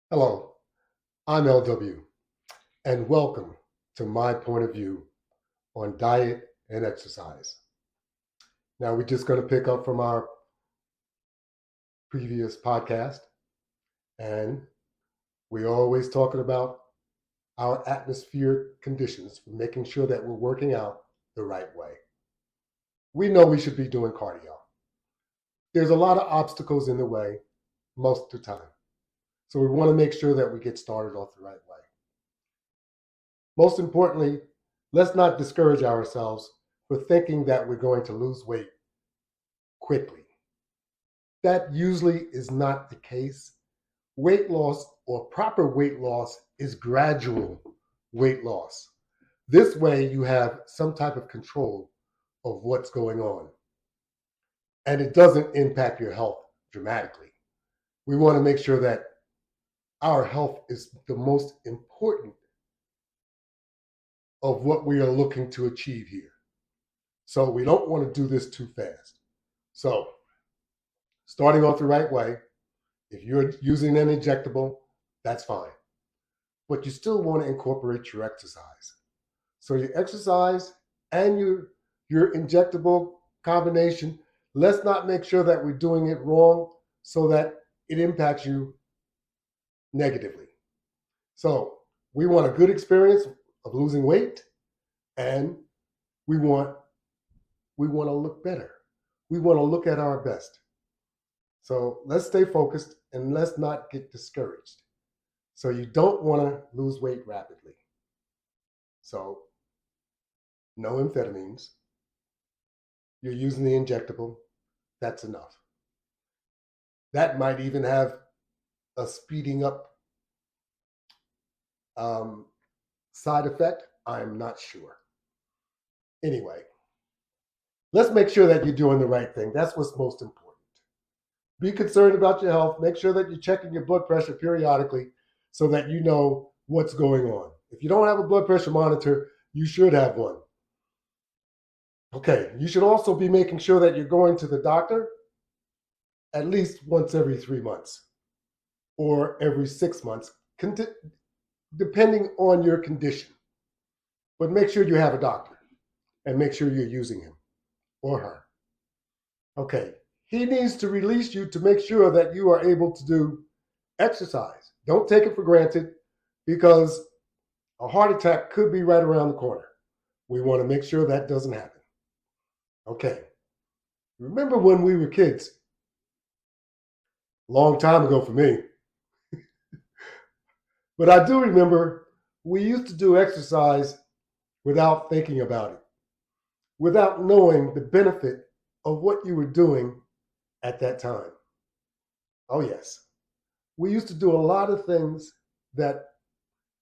Hello, I'm LW, and welcome to my point of view on diet and exercise. Now, we're just going to pick up from our previous podcast, and we're always talking about our atmospheric conditions for making sure that we're working out the right way. We know we should be doing cardio. There's a lot of obstacles in the way most of the time. So we want to make sure that we get started off the right way. Most importantly, let's not discourage ourselves for thinking that we're going to lose weight quickly. That usually is not the case. Weight loss or proper weight loss is gradual weight loss. This way, you have some type of control of what's going on, and it doesn't impact your health dramatically. We want to make sure that our health is the most important of what we are looking to achieve here. So, we don't want to do this too fast. So, starting off the right way, if you're using an injectable, that's fine. But you still want to incorporate your exercise. So your exercise and your injectable combination, let's not make sure that we're doing it wrong so that it impacts you negatively. So we want a good experience of losing weight, and we want to look better. We want to look at our best. So let's stay focused and let's not get discouraged. So you don't want to lose weight rapidly. So no amphetamines. You're using the injectable. That's enough. That might even have a speeding up side effect. I'm not sure. Anyway, let's make sure that you're doing the right thing. That's what's most important. Be concerned about your health. Make sure that you're checking your blood pressure periodically so that you know what's going on. If you don't have a blood pressure monitor, you should have one. Okay, you should also be making sure that you're going to the doctor at least once every 3 months or every 6 months, depending on your condition. But make sure you have a doctor and make sure you're using him or her. Okay, he needs to release you to make sure that you are able to do exercise. Don't take it for granted because a heart attack could be right around the corner. We want to make sure that doesn't happen. Okay, remember when we were kids? Long time ago for me. But I do remember we used to do exercise without thinking about it, without knowing the benefit of what you were doing at that time. Oh, yes. We used to do a lot of things that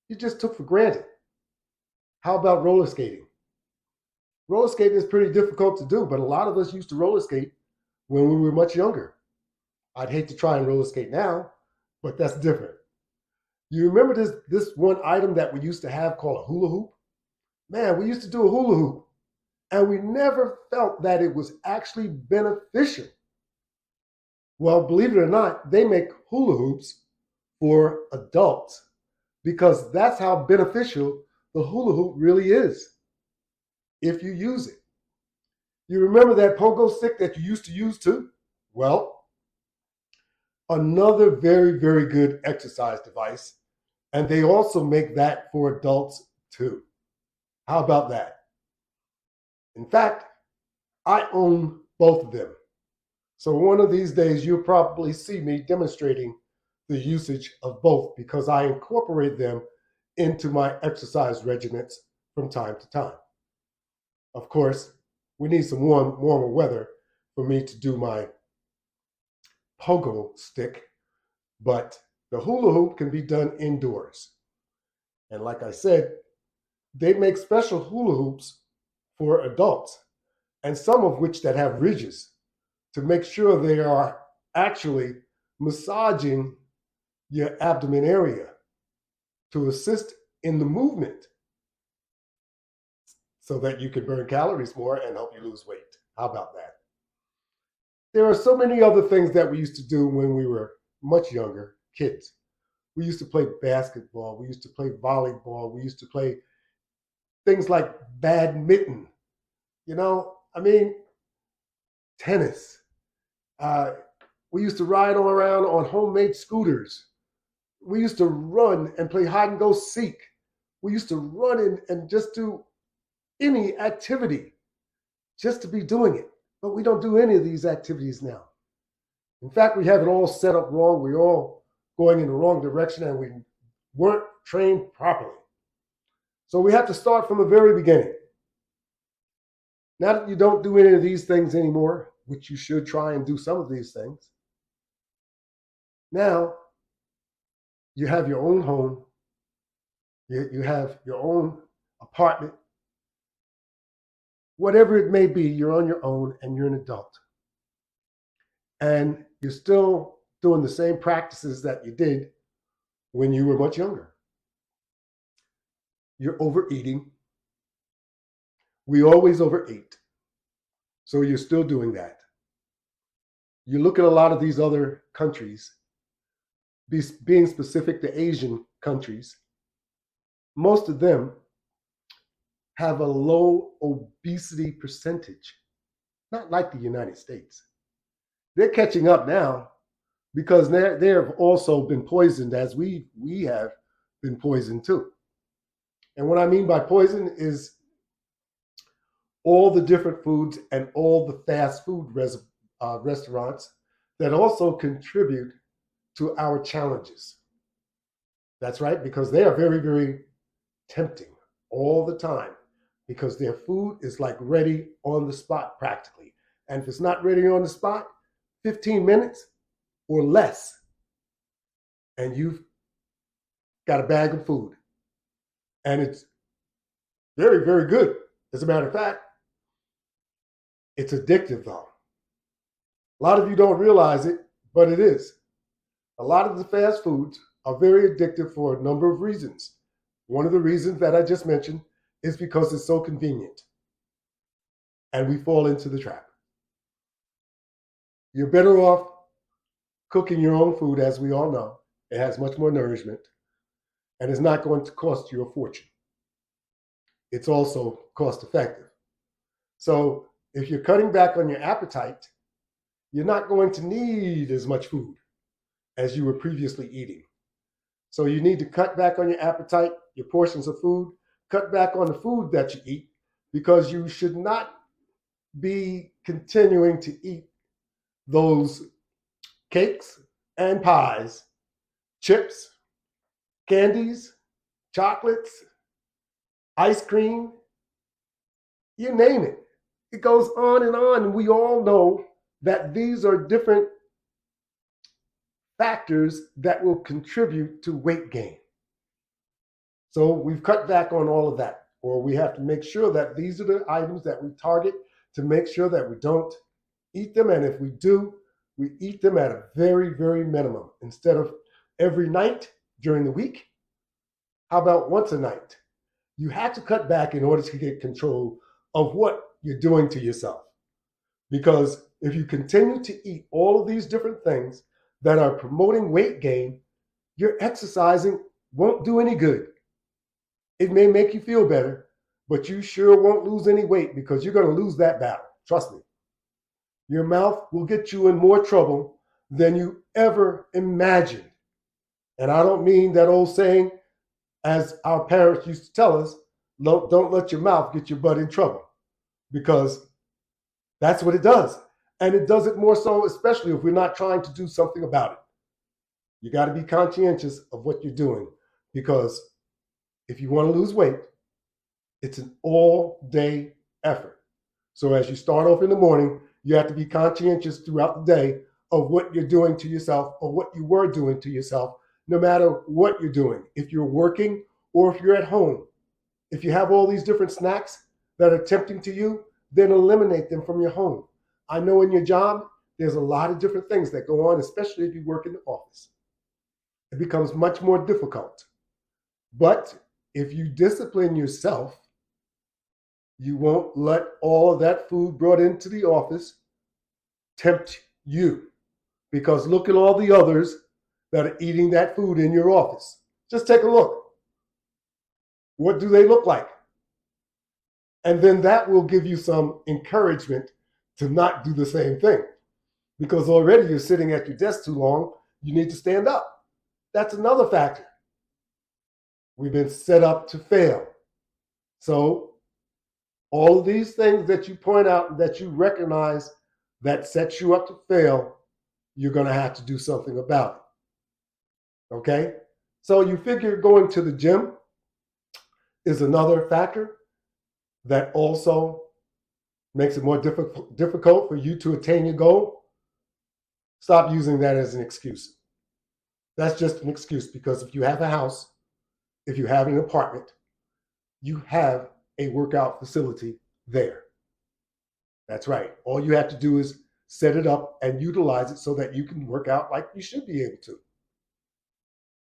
you just took for granted. How about roller skating? Roller skating is pretty difficult to do, but a lot of us used to roller skate when we were much younger. I'd hate to try and roller skate now, but that's different. You remember this one item that we used to have called a hula hoop? Man, we used to do a hula hoop, and we never felt that it was actually beneficial. Well, believe it or not, they make hula hoops for adults because that's how beneficial the hula hoop really is if you use it. You remember that pogo stick that you used to use too? Well, another very, very good exercise device. And they also make that for adults too. How about that? In fact, I own both of them. So one of these days, you'll probably see me demonstrating the usage of both because I incorporate them into my exercise regimens from time to time. Of course, we need some warmer weather for me to do my pogo stick, but the hula hoop can be done indoors. And like I said, they make special hula hoops for adults, and some of which that have ridges to make sure they are actually massaging your abdomen area to assist in the movement so that you can burn calories more and help you lose weight. How about that? There are so many other things that we used to do when we were much younger kids. We used to play basketball. We used to play volleyball. We used to play things like badminton. I mean, tennis. Uh, we used to ride all around on homemade scooters. We used to run and play hide and go seek. We used to run and just do any activity just to be doing it. But we don't do any of these activities now. In fact, we have it all set up wrong. We're all going in the wrong direction and we weren't trained properly. So we have to start from the very beginning. Now that you don't do any of these things anymore, which you should try and do some of these things, now you have your own home, you have your own apartment, whatever it may be, you're on your own and you're an adult. And you're still doing the same practices that you did when you were much younger. You're overeating. We always overeat. So you're still doing that. You look at a lot of these other countries, being specific to Asian countries, most of them have a low obesity percentage, not like the United States. They're catching up now because they have also been poisoned as we have been poisoned too. And what I mean by poison is all the different foods and all the fast food restaurants that also contribute to our challenges. That's right, because they are very, very tempting all the time because their food is like ready on the spot practically. And if it's not ready on the spot, 15 minutes or less, and you've got a bag of food. And it's very, very good. As a matter of fact, it's addictive though. A lot of you don't realize it, but it is. A lot of the fast foods are very addictive for a number of reasons. One of the reasons that I just mentioned is because it's so convenient. And we fall into the trap. You're better off cooking your own food, as we all know. It has much more nourishment and is not going to cost you a fortune. It's also cost effective. So if you're cutting back on your appetite, you're not going to need as much food as you were previously eating. So you need to cut back on your appetite, your portions of food, cut back on the food that you eat, because you should not be continuing to eat those cakes and pies, chips, candies, chocolates, ice cream, you name it. It goes on, and we all know that these are different factors that will contribute to weight gain. So we've cut back on all of that, or we have to make sure that these are the items that we target to make sure that we don't eat them. And if we do, we eat them at a very, very minimum. Instead of every night during the week, how about once a night? You have to cut back in order to get control of what you're doing to yourself. Because if you continue to eat all of these different things that are promoting weight gain, your exercising won't do any good. It may make you feel better, but you sure won't lose any weight because you're going to lose that battle. Trust me. Your mouth will get you in more trouble than you ever imagined. And I don't mean that old saying, as our parents used to tell us, don't let your mouth get your butt in trouble, because that's what it does. And it does it more so, especially if we're not trying to do something about it. You got to be conscientious of what you're doing, because if you want to lose weight, it's an all-day effort. So as you start off in the morning, you have to be conscientious throughout the day of what you're doing to yourself or what you were doing to yourself, no matter what you're doing. If you're working or if you're at home, if you have all these different snacks that are tempting to you, then eliminate them from your home. I know in your job, there's a lot of different things that go on, especially if you work in the office. It becomes much more difficult. But if you discipline yourself, you won't let all of that food brought into the office tempt you. Because look at all the others that are eating that food in your office. Just take a look. What do they look like? And then that will give you some encouragement to not do the same thing. Because already you're sitting at your desk too long, you need to stand up. That's another factor. We've been set up to fail. So all of these things that you point out, that you recognize that sets you up to fail, you're going to have to do something about it. Okay? So you figure going to the gym is another factor that also makes it more difficult for you to attain your goal. Stop using that as an excuse. That's just an excuse, because if you have a house, if you have an apartment, you have a workout facility there. That's right. All you have to do is set it up and utilize it so that you can work out like you should be able to.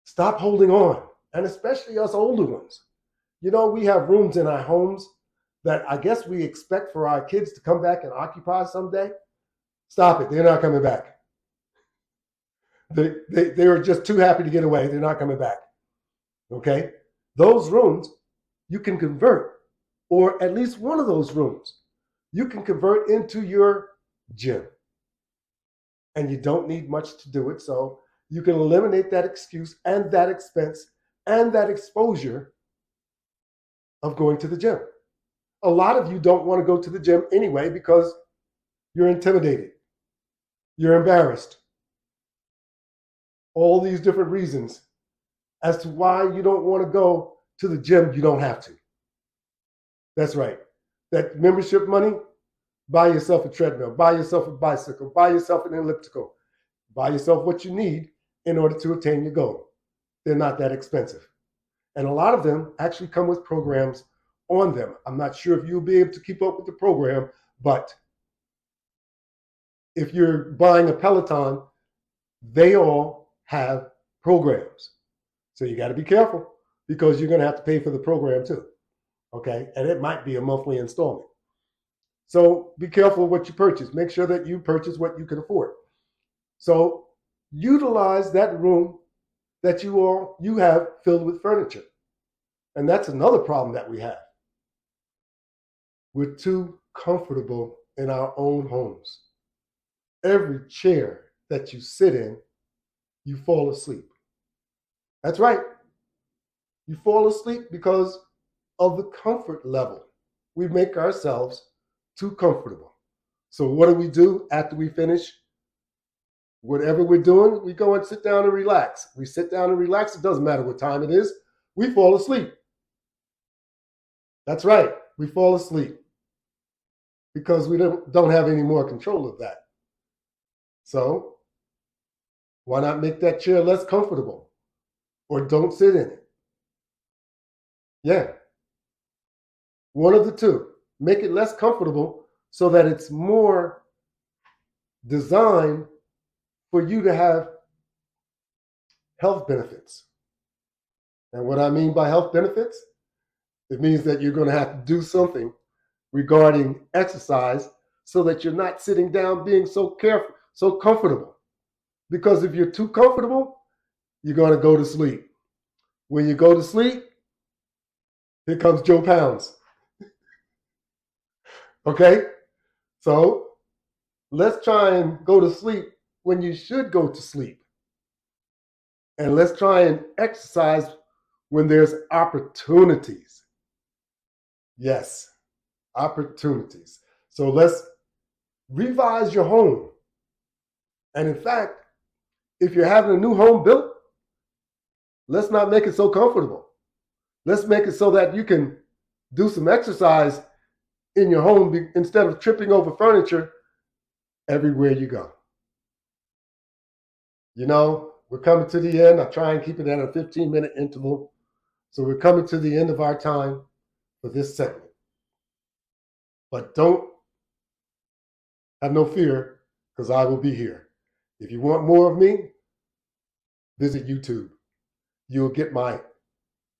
Stop holding on, and especially us older ones. You know, we have rooms in our homes that I guess we expect for our kids to come back and occupy someday. Stop it. They're not coming back. They are just too happy to get away. They're not coming back. Okay? Those rooms you can convert, or at least one of those rooms you can convert into your gym. And you don't need much to do it. So you can eliminate that excuse and that expense and that exposure of going to the gym. A lot of you don't want to go to the gym anyway because you're intimidated. You're embarrassed. All these different reasons as to why you don't want to go to the gym. You don't have to. That's right. That membership money, buy yourself a treadmill, buy yourself a bicycle, buy yourself an elliptical, buy yourself what you need in order to attain your goal. They're not that expensive. And a lot of them actually come with programs on them. I'm not sure if you'll be able to keep up with the program, but if you're buying a Peloton, they all have programs. So you got to be careful, because you're going to have to pay for the program too. Okay? And it might be a monthly installment. So be careful what you purchase. Make sure that you purchase what you can afford. So utilize that room that you have filled with furniture. And that's another problem that we have. We're too comfortable in our own homes. Every chair that you sit in, you fall asleep. That's right. You fall asleep because of the comfort level. We make ourselves too comfortable. So what do after we finish whatever we're doing? We go and sit down and relax. We sit down and relax. It doesn't matter what time it is. We fall asleep. That's right. We fall asleep because we don't have any more control of that. So why not make that chair less comfortable, or don't sit in it? Yeah. One of the two. Make it less comfortable so that it's more designed for you to have health benefits. And what I mean by health benefits, it means that you're going to have to do something regarding exercise so that you're not sitting down being so careful, so comfortable. Because if you're too comfortable, you're going to go to sleep. When you go to sleep, here comes Joe Pounds. Okay? So let's try and go to sleep when you should go to sleep. And let's try and exercise when there's opportunities. Yes, opportunities. So let's revise your home. And in fact, if you're having a new home built, let's not make it so comfortable. Let's make it so that you can do some exercise in your home instead of tripping over furniture everywhere you go. You know, we're coming to the end. I try and keep it at a 15-minute interval. So we're coming to the end of our time for this segment. But don't have no fear, because I will be here. If you want more of me, visit YouTube. You'll get my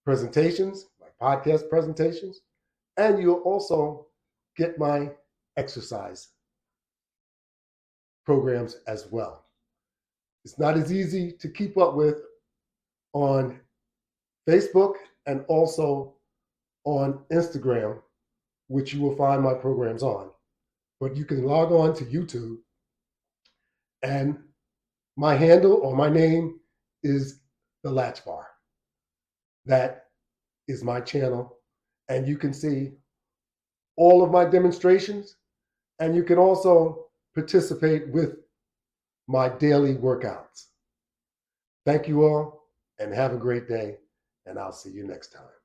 presentations, my podcast presentations, and you'll also get my exercise programs as well. It's not as easy to keep up with on Facebook and also on Instagram, which you will find my programs on. But you can log on to YouTube, and my handle or my name is the Latch Bar. That is my channel, and you can see all of my demonstrations, and you can also participate with my daily workouts. Thank you all, and have a great day, and I'll see you next time.